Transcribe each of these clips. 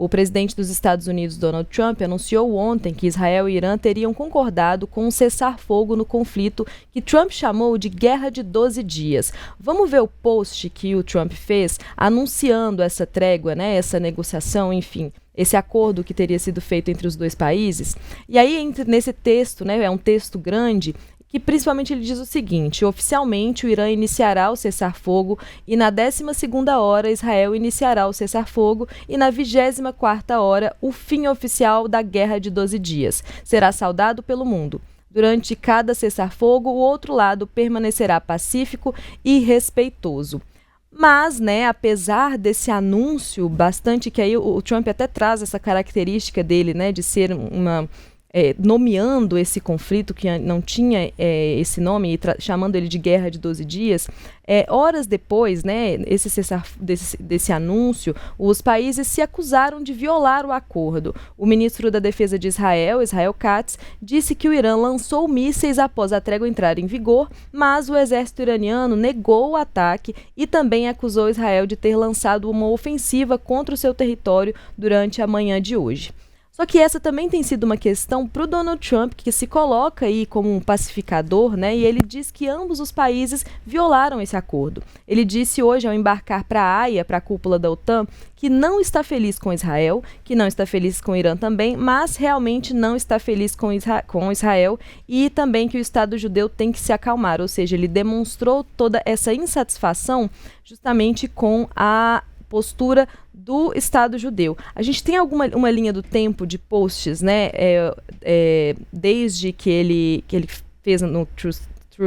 O presidente dos Estados Unidos, Donald Trump, anunciou ontem que Israel e Irã teriam concordado com um cessar-fogo no conflito que Trump chamou de Guerra de 12 dias. Vamos ver o post que o Trump fez anunciando essa trégua, né, essa negociação, enfim, esse acordo que teria sido feito entre os dois países. E aí, nesse texto, né, é um texto grande, que principalmente ele diz o seguinte: oficialmente o Irã iniciará o cessar-fogo e na 12ª hora Israel iniciará o cessar-fogo e na 24ª hora o fim oficial da Guerra de 12 dias. Será saudado pelo mundo. Durante cada cessar-fogo, o outro lado permanecerá pacífico e respeitoso. Mas, né, apesar desse anúncio bastante, que aí o Trump até traz essa característica dele, né, de ser nomeando esse conflito que não tinha esse nome, chamando ele de Guerra de 12 dias, horas depois, né, desse anúncio, os países se acusaram de violar o acordo. O ministro da Defesa de Israel, Israel Katz, disse que o Irã lançou mísseis após a trégua entrar em vigor, mas o exército iraniano negou o ataque e também acusou Israel de ter lançado uma ofensiva contra o seu território durante a manhã de hoje. Só que essa também tem sido uma questão para o Donald Trump, que se coloca aí como um pacificador, né? E ele diz que ambos os países violaram esse acordo. Ele disse hoje, ao embarcar para a Haia, para a cúpula da OTAN, que não está feliz com Israel, que não está feliz com o Irã também, mas realmente não está feliz com Israel e também que o Estado judeu tem que se acalmar. Ou seja, ele demonstrou toda essa insatisfação justamente com a postura do Estado judeu. A gente tem uma linha do tempo de posts, né, desde que ele fez no Truth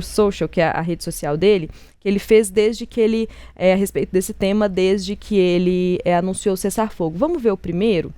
Social, que é a rede social dele, que ele fez desde que ele, a respeito desse tema, desde que ele anunciou o cessar-fogo. Vamos ver o primeiro?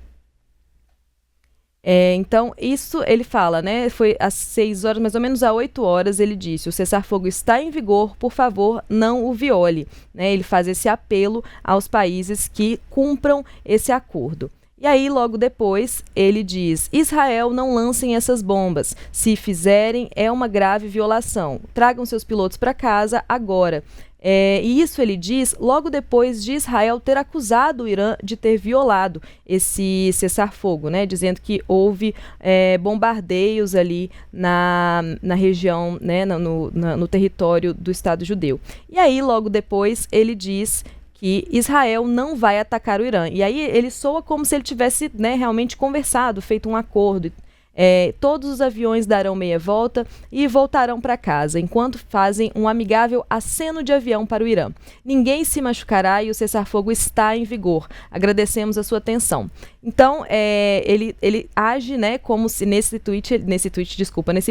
Então, isso ele fala, né? Foi às 6 horas, mais ou menos às 8 horas, ele disse: o cessar-fogo está em vigor, por favor, não o viole. Né? Ele faz esse apelo aos países que cumpram esse acordo. E aí, logo depois, ele diz: Israel, não lancem essas bombas. Se fizerem, é uma grave violação. Tragam seus pilotos para casa agora. E isso ele diz logo depois de Israel ter acusado o Irã de ter violado esse cessar-fogo, né, dizendo que houve bombardeios ali na região, né, no território do Estado judeu. E aí, logo depois, ele diz que Israel não vai atacar o Irã. E aí ele soa como se ele tivesse, né, realmente conversado, feito um acordo. Todos os aviões darão meia volta e voltarão para casa, enquanto fazem um amigável aceno de avião para o Irã. Ninguém se machucará e o cessar-fogo está em vigor. Agradecemos a sua atenção. Então, ele age, né, como se nesse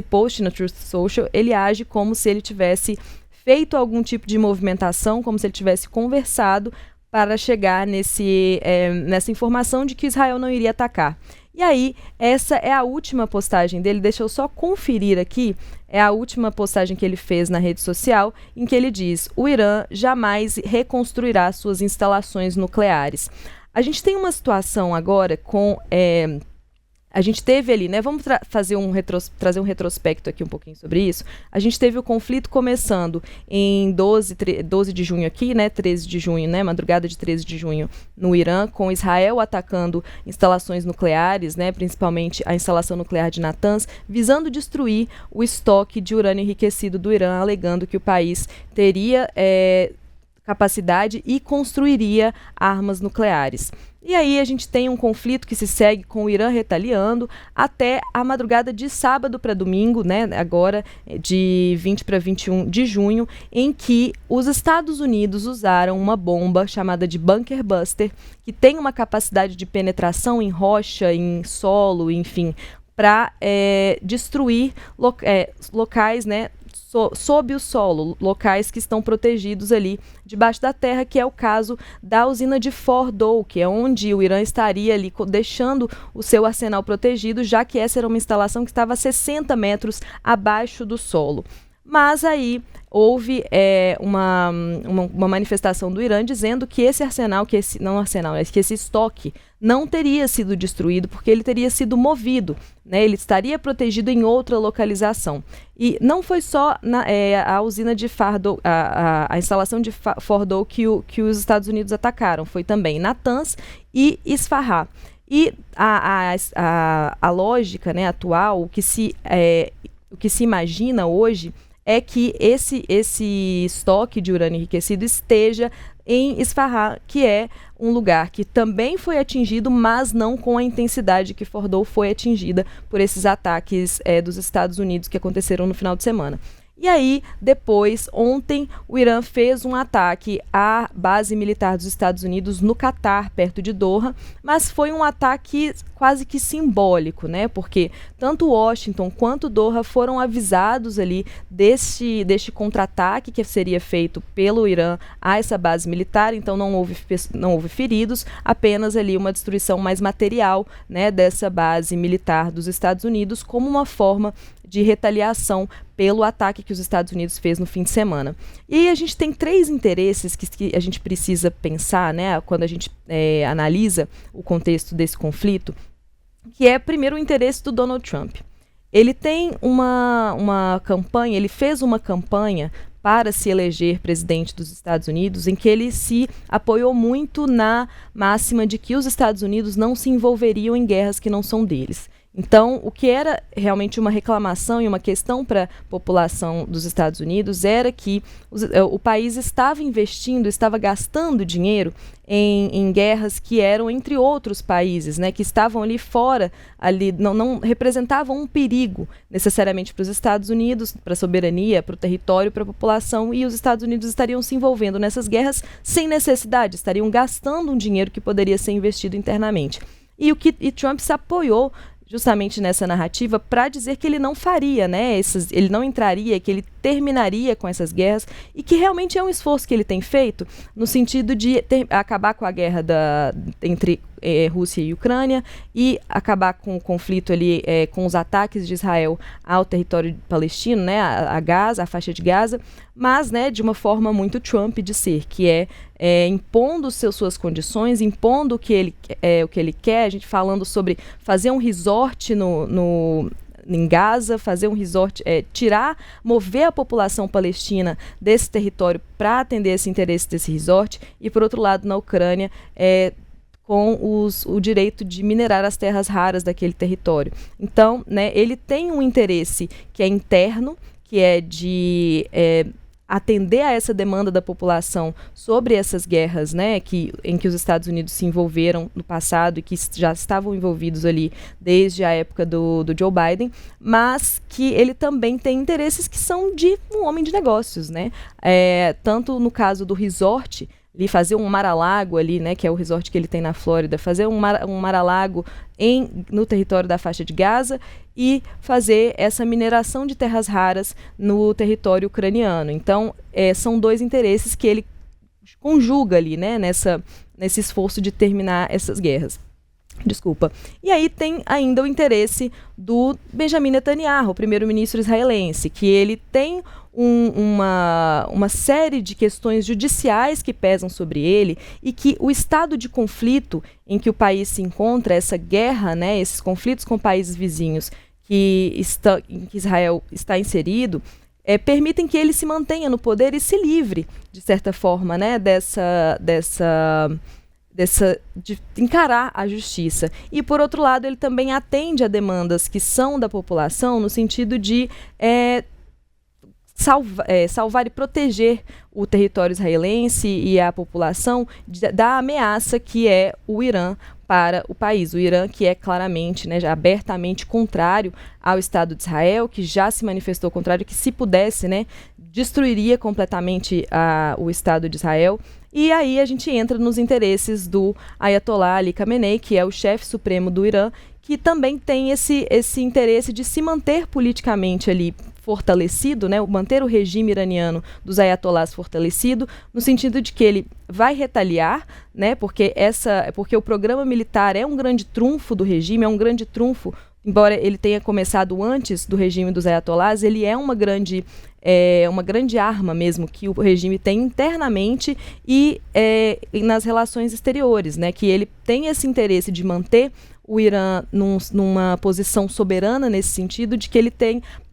post no Truth Social, ele age como se ele tivesse feito algum tipo de movimentação, como se ele tivesse conversado para chegar nessa informação de que Israel não iria atacar. E aí, essa é a última postagem dele, deixa eu só conferir aqui, é a última postagem que ele fez na rede social, em que ele diz: o Irã jamais reconstruirá suas instalações nucleares. A gente tem uma situação agora com... a gente teve ali, né? Vamos trazer um retrospecto aqui um pouquinho sobre isso. A gente teve o conflito começando em 12 de junho aqui, né? 13 de junho, né? Madrugada de 13 de junho no Irã, com Israel atacando instalações nucleares, né? Principalmente a instalação nuclear de Natanz, visando destruir o estoque de urânio enriquecido do Irã, alegando que o país teria capacidade e construiria armas nucleares. E aí a gente tem um conflito que se segue com o Irã retaliando até a madrugada de sábado para domingo, né, agora de 20 para 21 de junho, em que os Estados Unidos usaram uma bomba chamada de Bunker Buster, que tem uma capacidade de penetração em rocha, em solo, enfim, para destruir locais, né, sob o solo, locais que estão protegidos ali debaixo da terra, que é o caso da usina de Fordow, que é onde o Irã estaria ali deixando o seu arsenal protegido, já que essa era uma instalação que estava a 60 metros abaixo do solo. mas aí houve uma manifestação do Irã dizendo que esse arsenal, que esse estoque não teria sido destruído porque ele teria sido movido, né? Ele estaria protegido em outra localização. E não foi só a usina de Fordow, a instalação de Fordow que os Estados Unidos atacaram, foi também Natanz e Isfahan. E a lógica, né, atual, o que se imagina hoje é que esse estoque de urânio enriquecido esteja em Isfahan, que é um lugar que também foi atingido, mas não com a intensidade que Fordow foi atingida por esses ataques dos Estados Unidos que aconteceram no final de semana. E aí, depois, ontem, o Irã fez um ataque à base militar dos Estados Unidos no Catar, perto de Doha, mas foi um ataque quase que simbólico, né? Porque tanto Washington quanto Doha foram avisados ali deste contra-ataque que seria feito pelo Irã a essa base militar, então não houve feridos, apenas ali uma destruição mais material, né, dessa base militar dos Estados Unidos, como uma forma de retaliação pelo ataque que os Estados Unidos fez no fim de semana. E a gente tem 3 interesses que a gente precisa pensar, né, quando a gente analisa o contexto desse conflito, que é, primeiro, o interesse do Donald Trump. Ele tem uma campanha, ele fez uma campanha para se eleger presidente dos Estados Unidos, em que ele se apoiou muito na máxima de que os Estados Unidos não se envolveriam em guerras que não são deles. Então, o que era realmente uma reclamação e uma questão para a população dos Estados Unidos era que o país estava investindo, estava gastando dinheiro em guerras que eram entre outros países, né, que estavam ali fora, ali, não representavam um perigo necessariamente para os Estados Unidos, para a soberania, para o território, para a população, e os Estados Unidos estariam se envolvendo nessas guerras sem necessidade, estariam gastando um dinheiro que poderia ser investido internamente. E Trump se apoiou justamente nessa narrativa para dizer que ele não faria, né, ele não entraria, que ele terminaria com essas guerras, e que realmente é um esforço que ele tem feito no sentido de acabar com a guerra entre Rússia e Ucrânia e acabar com o conflito ali, com os ataques de Israel ao território palestino, né, a Gaza, a faixa de Gaza, mas, né, de uma forma muito Trump de ser, que impondo suas condições, impondo o que ele quer, a gente falando sobre fazer um resort em Gaza, fazer um resort, mover a população palestina desse território para atender esse interesse desse resort, e, por outro lado, na Ucrânia, com o direito de minerar as terras raras daquele território. Então, né, ele tem um interesse que é interno, que é de atender a essa demanda da população sobre essas guerras, né, em que os Estados Unidos se envolveram no passado e que já estavam envolvidos ali desde a época do Joe Biden, mas que ele também tem interesses que são de um homem de negócios, né? Tanto no caso do resort, ali fazer um Mar-a-Lago ali, né, que é o resort que ele tem na Flórida, fazer um Mar-a-Lago no território da faixa de Gaza e fazer essa mineração de terras raras no território ucraniano. Então, são 2 interesses que ele conjuga ali, né, nesse esforço de terminar essas guerras. Desculpa. E aí tem ainda o interesse do Benjamin Netanyahu, o primeiro-ministro israelense, que ele tem uma série de questões judiciais que pesam sobre ele, e que o estado de conflito em que o país se encontra, essa guerra, né, esses conflitos com países vizinhos em que Israel está inserido, permitem que ele se mantenha no poder e se livre, de certa forma, né, de encarar a justiça. E, por outro lado, ele também atende a demandas que são da população, no sentido de salvar e proteger o território israelense e a população da ameaça que é o Irã para o país. O Irã, que é claramente, né, já abertamente contrário ao Estado de Israel, que já se manifestou contrário, que, se pudesse, né, destruiria completamente o Estado de Israel. E aí a gente entra nos interesses do Ayatollah Ali Khamenei, que é o chefe supremo do Irã, que também tem esse interesse de se manter politicamente ali fortalecido, né, manter o regime iraniano dos ayatollahs fortalecido, no sentido de que ele vai retaliar, né, porque o programa militar é um grande trunfo do regime, é um grande trunfo embora ele tenha começado antes do regime dos ayatollahs, ele é uma grande arma mesmo que o regime tem internamente e nas relações exteriores, né? Que ele tem esse interesse de manter o Irã numa posição soberana nesse sentido de que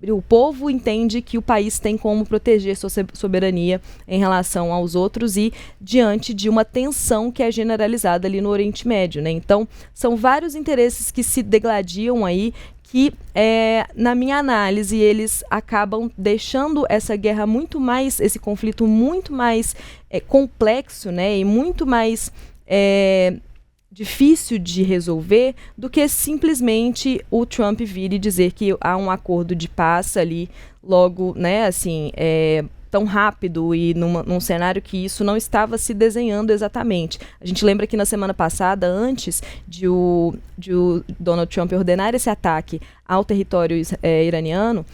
o povo entende que o país tem como proteger sua soberania em relação aos outros e diante de uma tensão que é generalizada ali no Oriente Médio, né? Então, são vários interesses que se degladiam aí que, na minha análise, eles acabam deixando essa guerra esse conflito muito mais complexo, né? E muito mais difícil de resolver do que simplesmente o Trump vir e dizer que há um acordo de paz ali logo, né, assim, tão rápido e num cenário que isso não estava se desenhando exatamente. A gente lembra que na semana passada, antes de o Donald Trump ordenar esse ataque ao território iraniano,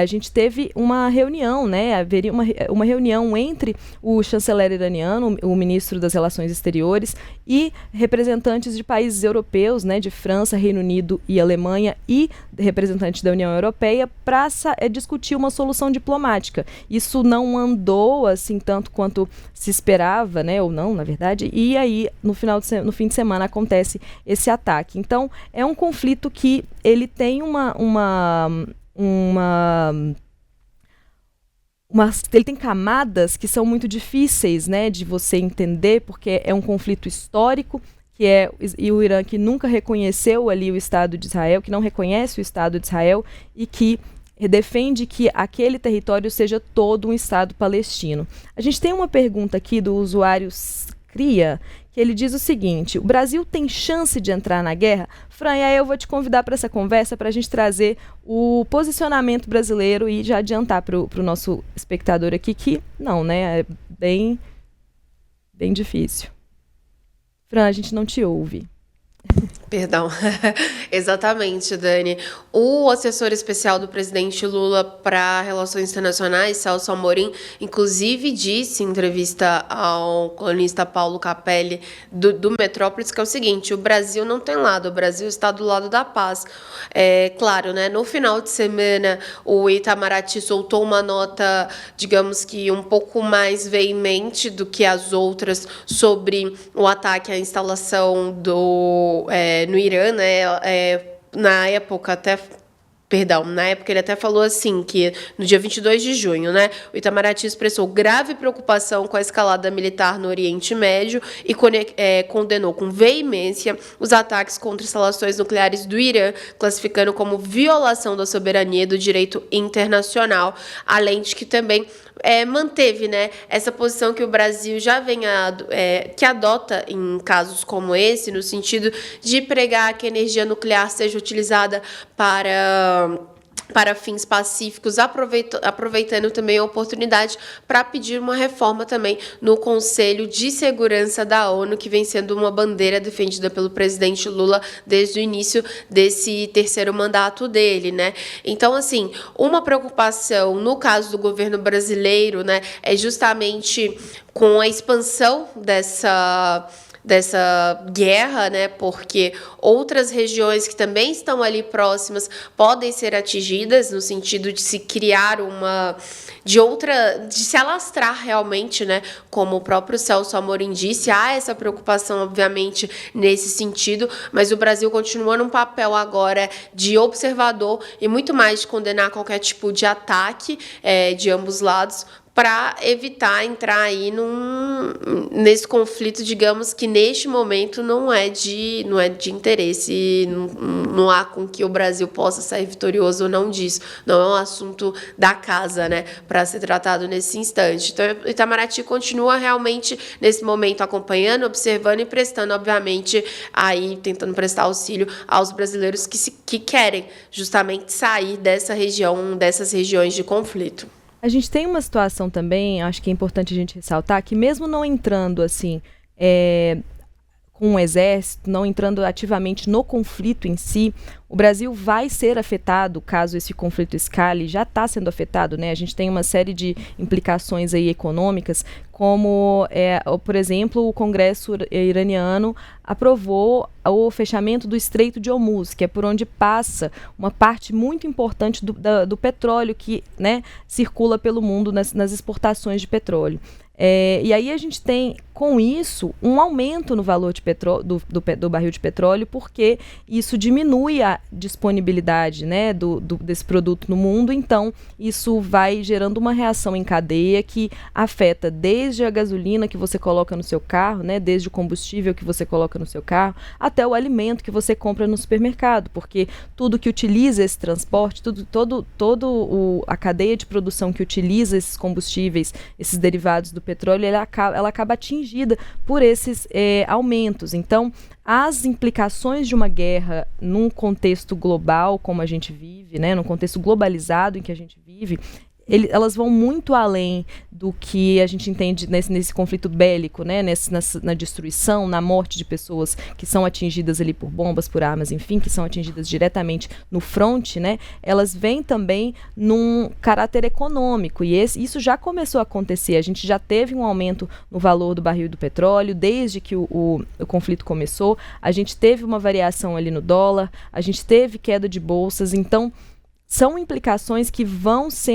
a gente teve uma reunião, né? Haveria uma reunião entre o chanceler iraniano, o ministro das Relações Exteriores, e representantes de países europeus, né? De França, Reino Unido e Alemanha, e representantes da União Europeia, para discutir uma solução diplomática. Isso não andou assim tanto quanto se esperava, né? Ou não, na verdade. E aí, no fim de semana, acontece esse ataque. Então, é um conflito que ele tem ele tem camadas que são muito difíceis, né, de você entender, porque é um conflito histórico, e o Irã que nunca reconheceu ali o Estado de Israel, que não reconhece o Estado de Israel e que defende que aquele território seja todo um Estado palestino. A gente tem uma pergunta aqui do usuário Cria, que ele diz o seguinte: o Brasil tem chance de entrar na guerra? Fran, e aí eu vou te convidar para essa conversa para a gente trazer o posicionamento brasileiro e já adiantar para o nosso espectador aqui que não, né? É bem difícil. Fran, a gente não te ouve. Perdão. Exatamente, Dani. O assessor especial do presidente Lula para Relações Internacionais, Celso Amorim, inclusive disse em entrevista ao colunista Paulo Capelli do Metrópolis que é o seguinte: o Brasil não tem lado, o Brasil está do lado da paz. Claro, né? No final de semana, o Itamaraty soltou uma nota, digamos que um pouco mais veemente do que as outras sobre o ataque à instalação no Irã, né? Na época ele até falou assim, que no dia 22 de junho, né, o Itamaraty expressou grave preocupação com a escalada militar no Oriente Médio e condenou com veemência os ataques contra instalações nucleares do Irã, classificando como violação da soberania e do direito internacional, além de que também manteve, né, essa posição que o Brasil já que adota em casos como esse, no sentido de pregar que a energia nuclear seja utilizada para fins pacíficos, aproveitando também a oportunidade para pedir uma reforma também no Conselho de Segurança da ONU, que vem sendo uma bandeira defendida pelo presidente Lula desde o início desse terceiro mandato dele, né? Então, assim, uma preocupação no caso do governo brasileiro, né, é justamente com a expansão dessa guerra, né? Porque outras regiões que também estão ali próximas podem ser atingidas no sentido de se criar de se alastrar realmente, né? Como o próprio Celso Amorim disse, há essa preocupação, obviamente, nesse sentido, mas o Brasil continua num papel agora de observador e muito mais de condenar qualquer tipo de ataque de ambos lados, para evitar entrar aí nesse conflito, digamos que neste momento não é de interesse, não há com que o Brasil possa sair vitorioso ou não disso. Não é um assunto da casa, né, para ser tratado nesse instante. Então, o Itamaraty continua realmente, nesse momento, acompanhando, observando e prestando, obviamente, aí tentando prestar auxílio aos brasileiros que querem justamente sair dessas regiões de conflito. A gente tem uma situação também, acho que é importante a gente ressaltar, que mesmo não entrando assim, com o exército, não entrando ativamente no conflito em si, o Brasil vai ser afetado caso esse conflito escale, já está sendo afetado, né? A gente tem uma série de implicações aí econômicas, como, por exemplo, o Congresso iraniano aprovou o fechamento do Estreito de Hormuz, que é por onde passa uma parte muito importante do petróleo que, né, circula pelo mundo nas exportações de petróleo. E aí a gente tem, com isso, um aumento no valor de do barril de petróleo, porque isso diminui a disponibilidade, né, desse produto no mundo. Então, isso vai gerando uma reação em cadeia que afeta desde a gasolina que você coloca no seu carro, né, desde o combustível que você coloca no seu carro, até o alimento que você compra no supermercado, porque tudo que utiliza esse transporte, a cadeia de produção que utiliza esses combustíveis, esses derivados do petróleo, ela acaba atingida por esses aumentos. Então, as implicações de uma guerra num contexto global como a gente vive, né, num contexto globalizado em que a gente vive, elas vão muito além do que a gente entende nesse conflito bélico, né? Na destruição, na morte de pessoas que são atingidas ali por bombas, por armas, enfim, que são atingidas diretamente no fronte, né? Elas vêm também num caráter econômico, e isso já começou a acontecer. A gente já teve um aumento no valor do barril do petróleo desde que o conflito começou. A gente teve uma variação ali no dólar, a gente teve queda de bolsas. Então, são implicações que vão se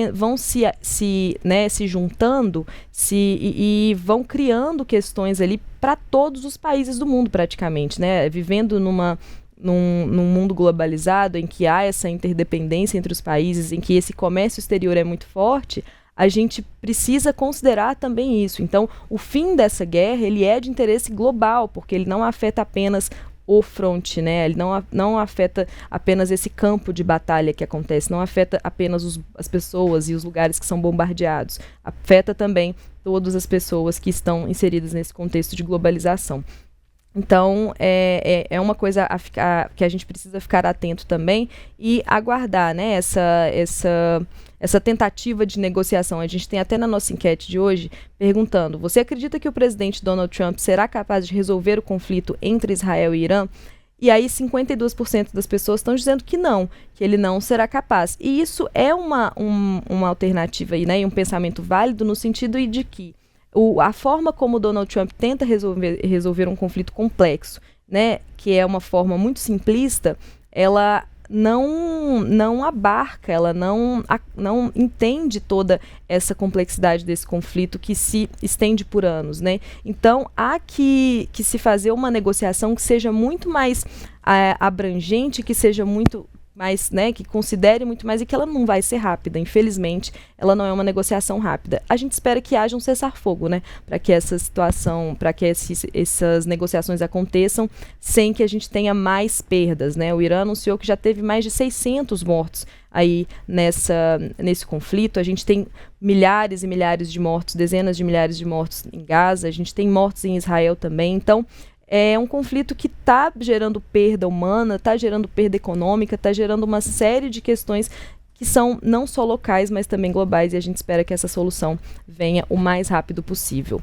juntando e vão criando questões ali para todos os países do mundo, praticamente, né? Vivendo num mundo globalizado em que há essa interdependência entre os países, em que esse comércio exterior é muito forte, a gente precisa considerar também isso. Então, o fim dessa guerra, ele é de interesse global, porque ele não afeta apenas o fronte, né? Ele não afeta apenas esse campo de batalha que acontece, não afeta apenas as pessoas e os lugares que são bombardeados, afeta também todas as pessoas que estão inseridas nesse contexto de globalização. Então, é uma coisa que a gente precisa ficar atento também e aguardar, né, essa tentativa de negociação. A gente tem até na nossa enquete de hoje perguntando: você acredita que o presidente Donald Trump será capaz de resolver o conflito entre Israel e Irã? E aí 52% das pessoas estão dizendo que não, que ele não será capaz. E isso é uma alternativa aí, né, e um pensamento válido no sentido de que a forma como Donald Trump tenta resolver um conflito complexo, né, que é uma forma muito simplista, ela não abarca, ela não entende toda essa complexidade desse conflito que se estende por anos, né? Então, há que se fazer uma negociação que seja muito mais abrangente, que seja muito mais, né, que considere muito mais, e que ela não vai ser rápida. Infelizmente, ela não é uma negociação rápida. A gente espera que haja um cessar-fogo, né, para que essa situação, para que essas negociações aconteçam sem que a gente tenha mais perdas, né? O Irã anunciou que já teve mais de 600 mortos aí nesse conflito. A gente tem milhares e milhares de mortos, dezenas de milhares de mortos em Gaza, a gente tem mortos em Israel também. Então, é um conflito que está gerando perda humana, está gerando perda econômica, está gerando uma série de questões que são não só locais, mas também globais, e a gente espera que essa solução venha o mais rápido possível.